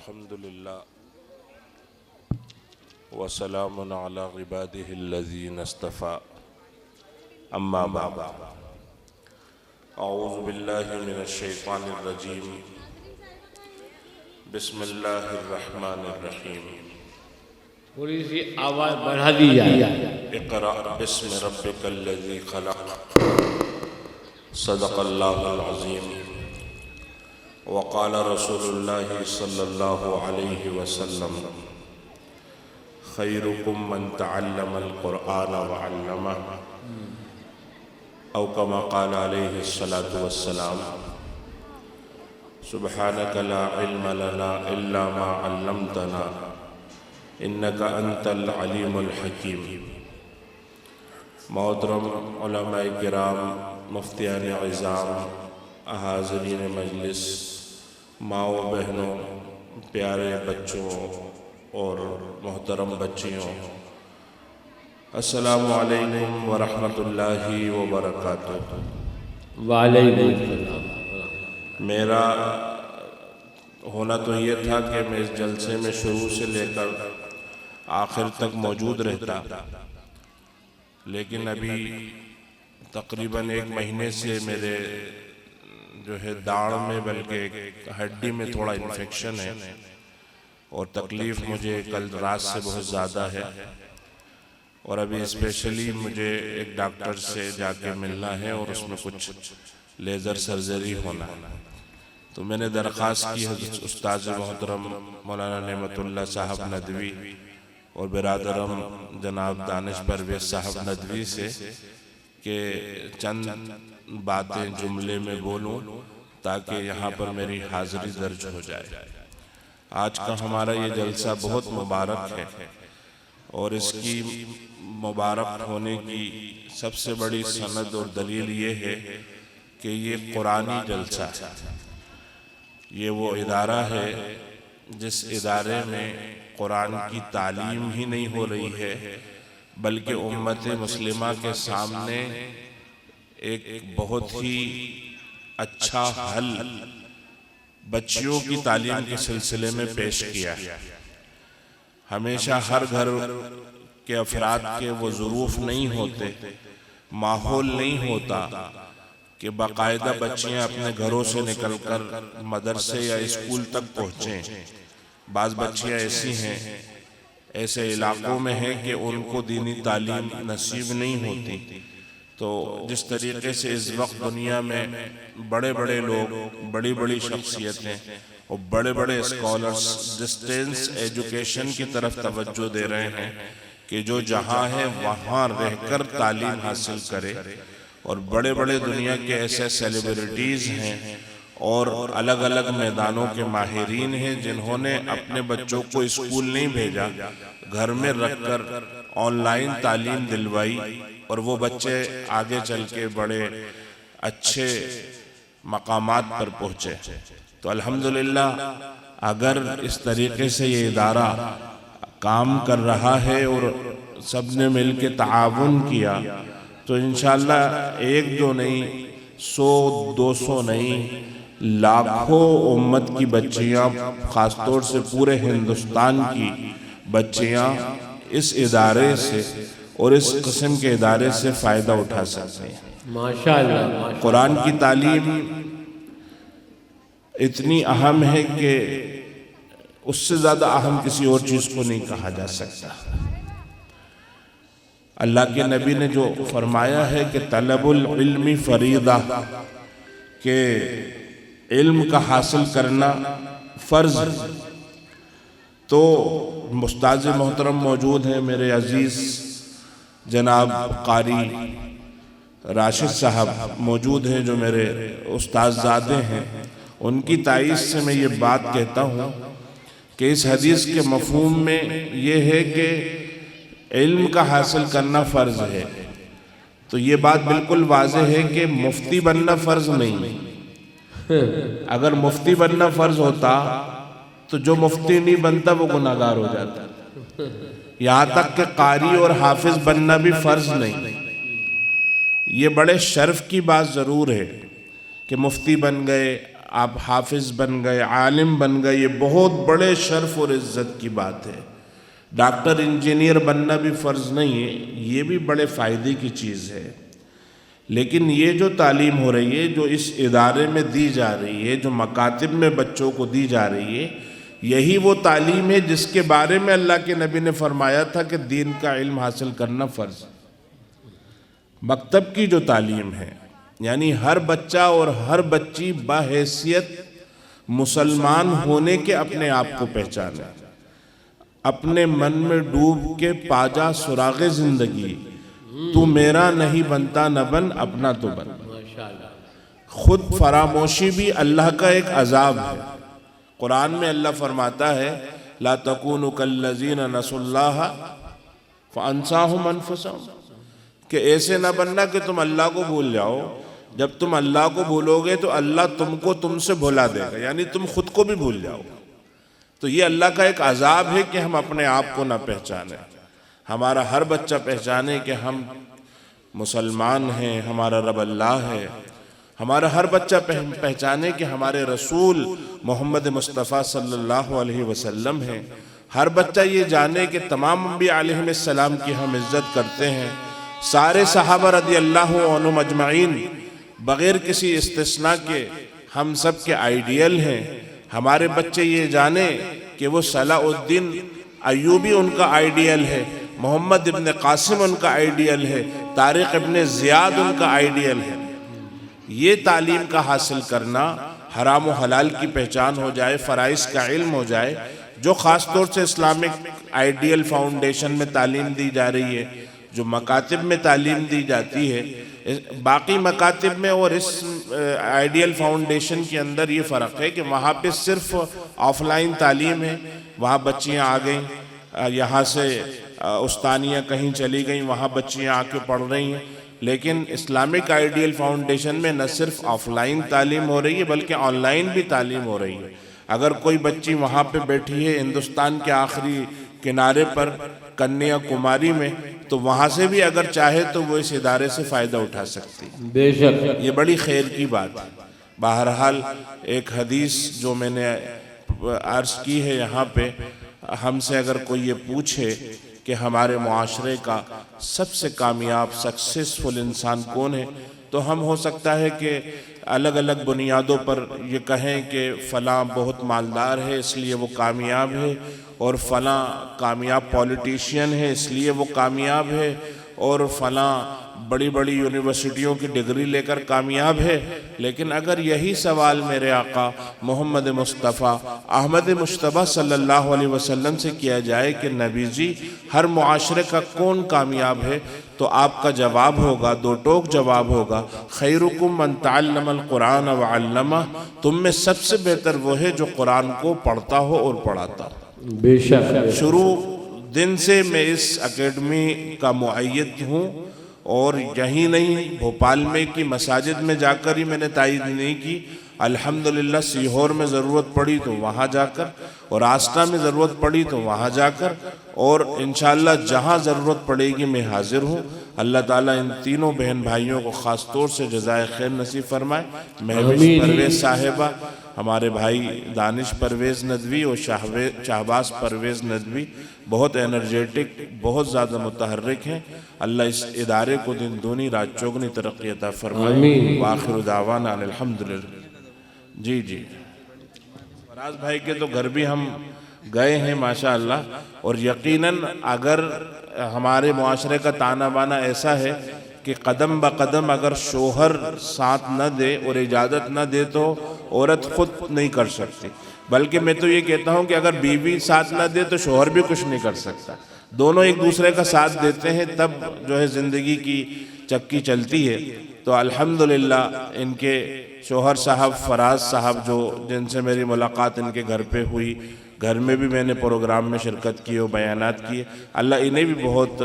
الحمد لله وسلام على عباده الذين اصطفى أما بعد أعوذ بالله من الشيطان الرجيم بسم الله الرحمن الرحيم تھوڑی سی آواز بڑھا دی جائے. اقرأ باسم ربك الذي خلق صدق الله العظيم وقال رسول الله صلى الله عليه وسلم خيركم من تعلم القرآن وعلمه أو كما قال عليه الصلاة والسلام سبحانك لا علم لنا إلا ما علمتنا إنك أنت العليم الحكيم. محترم علماء کرام، مفتیان عظام، حاضرین مجلس، ماں و بہنوں، پیارے بچوں اور محترم بچیوں، السلام علیکم ورحمۃ اللہ وبرکاتہ. وعلیکم السلام. میرا ہونا تو یہ تھا کہ میں اس جلسے میں شروع سے لے کر آخر تک موجود رہتا، لیکن ابھی تقریباً 1 مہینے سے میرے جو ہے داڑھ میں بلکہ ہڈی میں تھوڑا انفیکشن ہے اور تکلیف مجھے کل رات سے بہت زیادہ ہے، اور ابھی اسپیشلی مجھے ایک ڈاکٹر سے جا کے ملنا ہے اور اس میں کچھ لیزر سرجری ہونا ہے. تو میں نے درخواست کی حضرت استاذ محترم مولانا نعمت اللہ صاحب ندوی اور برادرم جناب دانش پرویز صاحب ندوی سے کہ چند باتیں جملے میں بولوں تاکہ یہاں پر میری حاضری درج ہو جائے. آج کا ہمارا یہ جلسہ بہت مبارک ہے اور اس کی مبارک ہونے کی سب سے بڑی سند اور دلیل یہ ہے کہ یہ قرآنی جلسہ ہے. یہ وہ ادارہ ہے جس ادارے میں قرآن کی تعلیم ہی نہیں ہو رہی ہے بلکہ امت مسلمہ کے سامنے ایک بہت ہی اچھا حل بچیوں کی تعلیم کے سلسلے میں پیش کیا ہے. ہمیشہ ہر گھر کے افراد کے وہ ظروف نہیں ہوتے، ماحول نہیں ہوتا کہ باقاعدہ بچیاں اپنے گھروں سے نکل کر مدرسے یا اسکول تک پہنچیں. بعض بچیاں ایسی ہیں، ایسے علاقوں میں ہیں کہ ان کو دینی تعلیم نصیب نہیں ہوتی. تو جس طریقے سے اس وقت دنیا میں بڑے بڑے لوگ، بڑی بڑی شخصیتیں اور بڑے بڑے اسکالرز ڈسٹینس ایجوکیشن کی طرف توجہ دے رہے ہیں کہ جو جہاں ہے وہاں رہ کر تعلیم حاصل کرے، اور بڑے بڑے دنیا کے ایسے سیلیبریٹیز ہیں اور الگ الگ میدانوں کے ماہرین ہیں جنہوں نے اپنے بچوں کو اسکول نہیں بھیجا، گھر میں رکھ کر آن لائن تعلیم دلوائی، اور وہ بچے آگے چل کے بڑے اچھے مقامات پر پہنچے. تو الحمدللہ اگر اس طریقے سے یہ ادارہ کام کر رہا ہے اور سب نے مل کے تعاون کیا تو انشاءاللہ 1-2 نہیں، 100-200 نہیں، لاکھوں امت کی بچیاں، خاص طور سے پورے ہندوستان کی بچیاں اس ادارے سے اور اس قسم کے ادارے سے فائدہ اٹھا سکتے ہیں. ماشاءاللہ. قرآن کی تعلیم اتنی اہم ہے کہ اس سے زیادہ اہم کسی اور چیز کو نہیں کہا جا سکتا. اللہ کے نبی نے جو فرمایا ہے کہ طلب العلم فریضہ، کہ علم کا حاصل کرنا فرض. تو استاذ محترم موجود ہیں، میرے عزیز جناب قاری راشد صاحب موجود ہیں جو میرے استاذ زادے ہیں. ان کی تائید سے میں یہ بات کہتا ہوں کہ اس حدیث کے مفہوم میں یہ ہے کہ علم کا حاصل کرنا فرض ہے. تو یہ بات بالکل واضح ہے کہ مفتی بننا فرض نہیں. اگر مفتی بننا فرض ہوتا تو جو مفتی نہیں بنتا وہ گناہگار ہو جاتا. یہاں تک کہ قاری اور حافظ بننا بھی فرض نہیں. یہ بڑے شرف کی بات ضرور ہے کہ مفتی بن گئے، آپ حافظ بن گئے، عالم بن گئے، یہ بہت بڑے شرف اور عزت کی بات ہے۔ ڈاکٹر انجینئر بننا بھی فرض نہیں ہے، یہ بھی بڑے فائدے کی چیز ہے۔ لیکن یہ جو تعلیم ہو رہی ہے، جو اس ادارے میں دی جا رہی ہے، جو مکاتب میں بچوں کو دی جا رہی ہے، یہی وہ تعلیم ہے جس کے بارے میں اللہ کے نبی نے فرمایا تھا کہ دین کا علم حاصل کرنا فرض۔ مکتب کی جو تعلیم ہے، یعنی ہر بچہ اور ہر بچی بحیثیت مسلمان ہونے کے اپنے آپ کو پہچانے، اپنے من میں ڈوب کے پاجا سراغ زندگی، تو میرا نہیں بنتا نہ بن اپنا تو بن۔ ماشاءاللہ۔ خود فراموشی بھی اللہ کا ایک عذاب ہے۔ قرآن میں اللہ فرماتا ہے لا تکونوا کالذین نسوا اللہ فانساہم انفسہم، کہ ایسے نہ بننا کہ تم اللہ کو بھول جاؤ۔ جب تم اللہ کو بھولو گے تو اللہ تم کو تم سے بھلا دے گا، یعنی تم خود کو بھی بھول جاؤ۔ تو یہ اللہ کا ایک عذاب ہے کہ ہم اپنے آپ کو نہ پہچانیں۔ ہمارا ہر بچہ پہچانے کہ ہم مسلمان ہیں، ہمارا رب اللہ ہے۔ ہمارا ہر بچہ پہچانے کہ ہمارے رسول محمد مصطفیٰ صلی اللہ علیہ وسلم ہیں۔ ہر بچہ یہ جانے کہ تمام انبیاء علیہ السلام کی ہم عزت کرتے ہیں۔ سارے صحابہ رضی اللہ عنہم اجمعین بغیر کسی استثناء کے ہم سب کے آئیڈیل ہیں۔ ہمارے بچے یہ جانے کہ وہ صلاح الدین ایوبی ان کا آئیڈیل ہے، محمد ابن قاسم ان کا آئیڈیل ہے، طارق ابن زیاد ان کا آئیڈیل ہے۔ یہ تعلیم کا حاصل کرنا، حرام و حلال کی پہچان ہو جائے، فرائض کا علم ہو جائے، جو خاص طور سے اسلامک آئیڈیل فاؤنڈیشن میں تعلیم دی جا رہی ہے، جو مکاتب میں تعلیم دی جاتی ہے۔ باقی مکاتب میں اور اس آئیڈیل فاؤنڈیشن کے اندر یہ فرق ہے کہ وہاں پہ صرف آف لائن تعلیم ہے، وہاں بچیاں آ گئیں، یہاں سے استانیہ کہیں چلی گئیں، وہاں بچیاں آ کے پڑھ رہی ہیں۔ لیکن اسلامک آئیڈیل فاؤنڈیشن میں نہ صرف آف لائن تعلیم ہو رہی ہے بلکہ آن لائن بھی تعلیم ہو رہی ہے۔ اگر کوئی بچی وہاں پہ بیٹھی ہے ہندوستان کے آخری کنارے پر کنیا کماری میں، تو وہاں سے بھی اگر چاہے تو وہ اس ادارے سے فائدہ اٹھا سکتی ہے۔ بے شک۔ یہ بڑی خیر کی بات ہے۔ بہرحال ایک حدیث جو میں نے عرض کی ہے یہاں پہ، ہم سے اگر کوئی یہ پوچھے کہ ہمارے معاشرے کا سب سے کامیاب سکسیسفل انسان کون ہے، تو ہم ہو سکتا ہے کہ الگ الگ بنیادوں پر یہ کہیں کہ فلاں بہت مالدار ہے اس لیے وہ کامیاب ہے، اور فلاں کامیاب پولیٹیشین ہے اس لیے وہ کامیاب ہے، اور فلاں بڑی بڑی یونیورسٹیوں کی ڈگری لے کر کامیاب ہے۔ لیکن اگر یہی سوال میرے آقا محمد مصطفیٰ احمد مجتبیٰ صلی اللہ علیہ وسلم سے کیا جائے کہ نبی جی ہر معاشرے کا کون کامیاب ہے، تو آپ کا جواب ہوگا، دو ٹوک جواب ہوگا، خیرکم من تعلم القرآن وعلمہ، تم میں سب سے بہتر وہ ہے جو قرآن کو پڑھتا ہو اور پڑھاتا ہو۔ بے شک۔ شروع دن سے میں اس اکیڈمی کا معید ہوں، اور یہی نہیں بھوپال میں کی مساجد میں جا کر ہی میں نے تائید نہیں کی، الحمدللہ سیہور میں ضرورت پڑی تو وہاں جا کر، اور آسٹا میں ضرورت پڑی تو وہاں جا کر، اور انشاءاللہ جہاں ضرورت پڑے گی میں حاضر ہوں۔ اللہ تعالیٰ ان تینوں بہن بھائیوں کو خاص طور سے جزائے خیر نصیب فرمائے۔ مہوش پرویز صاحبہ، ہمارے بھائی دانش پرویز ندوی اور شہباز پرویز ندوی بہت انرجیٹک، بہت زیادہ متحرک ہیں۔ اللہ اس ادارے کو دن دونی رات چوگنی ترقی عطا فرمائے۔ وآخر دعوانا الحمدللہ۔ جی فراز بھائی کے تو گھر بھی ہم گئے ہیں ماشاءاللہ، اور یقیناً اگر ہمارے معاشرے کا تانا بانا ایسا ہے کہ قدم بقدم اگر شوہر ساتھ نہ دے اور اجازت نہ دے تو عورت خود نہیں کر سکتی، بلکہ میں تو یہ کہتا ہوں کہ اگر بیوی ساتھ نہ دے تو شوہر بھی کچھ نہیں کر سکتا۔ دونوں ایک دوسرے کا ساتھ دیتے ہیں تب جو ہے زندگی کی چکی چلتی ہے۔ تو الحمدللہ ان کے شوہر صاحب فراز صاحب جن سے میری ملاقات ان کے گھر پہ ہوئی، گھر میں بھی میں نے پروگرام میں شرکت کی اور بیانات کیے، اللہ انہیں بھی بہت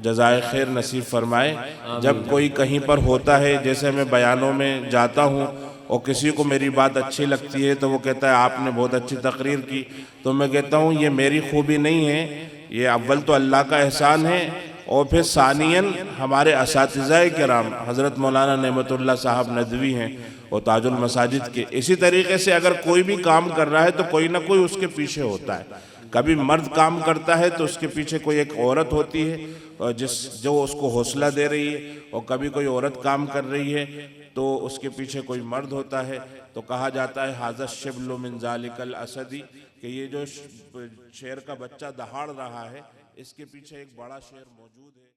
جزائے خیر نصیب فرمائے۔ جب کوئی کہیں پر ہوتا ہے، جیسے میں بیانوں میں جاتا ہوں اور کسی کو میری بات اچھی لگتی ہے تو وہ کہتا ہے آپ نے بہت اچھی تقریر کی، تو میں کہتا ہوں یہ میری خوبی نہیں ہے، یہ اول تو اللہ کا احسان ہے، اور پھر ثانیاً ہمارے اساتذہ کرام حضرت مولانا نعمت اللہ صاحب ندوی ہیں اور تاج المساجد کے، اسی طریقے سے اگر کوئی بھی کام کر رہا ہے تو کوئی نہ کوئی اس کے پیچھے ہوتا ہے. کبھی مرد کام کرتا ہے تو اس کے پیچھے کوئی ایک عورت ہوتی ہے جو اس کو حوصلہ دے رہی ہے، اور کبھی کوئی عورت کام کر رہی ہے تو اس کے پیچھے کوئی مرد ہوتا ہے. تو کہا جاتا ہے ھذا الشبل من ذلک الاسد، کہ یہ جو شیر کا بچہ دہاڑ رہا ہے اس کے پیچھے ایک بڑا شیر موجود ہے.